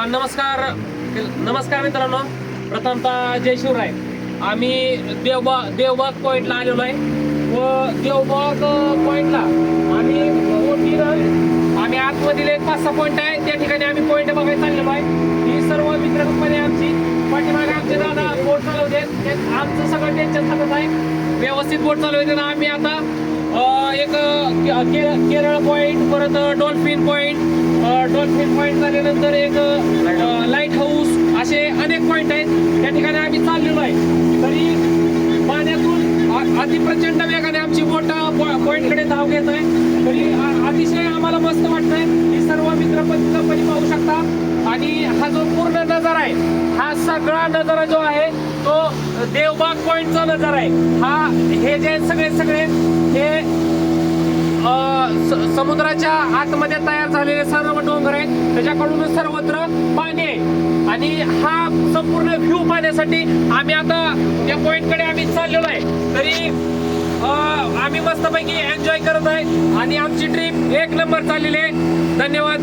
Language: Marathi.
नमस्कार मित्रांनो, प्रथमतः जय शिवराय. आम्ही देवबाग पॉइंटला आलेलो आहे व देवबाग पॉइंटला आम्ही आतमधील एक 5-6 पॉइंट आहे त्या ठिकाणी आम्ही पॉइंट बघायला चाललेलो आहे. ही सर्व मित्र कंपनी आमची पाठीमागे आमचे दादा बोट चालवते, आमचं सगळं टेन्शन हातात आहे. व्यवस्थित बोट चालवते ना. आम्ही आता एक केरळ पॉइंट, परत डॉल्फिन पॉइंट झाल्यानंतर एक लाईट हाऊस, असे अनेक पॉइंट आहेत त्या ठिकाणी आम्ही चाललेलो आहे. तरी पाण्यातून अतिप्रचंड वेगाने आमची बोट पॉइंटकडे धाव घेत आहे. तरी अतिशय आम्हाला मस्त वाटतंय. ही सर्व मित्र कंपनी पाहू शकता. आणि हा जो पूर्ण नजारा आहे, हा सगळा नजारा जो आहे तो देवबाग पॉइंटचा नजारा आहे. हे जे सगळे हे समुद्राच्या आतमध्ये तयार झालेले सर्व डोंगर आहेत, त्याच्याकडून सर्वत्र पाणी आहे. आणि हा संपूर्ण व्ह्यू पाहण्यासाठी आम्ही आता त्या पॉइंटकडे आम्ही चाललेलो आहे. तरी आम्ही मस्तपैकी एन्जॉय करत आहे आणि आमची ट्रिप 1 नंबर चाललेली आहे. धन्यवाद.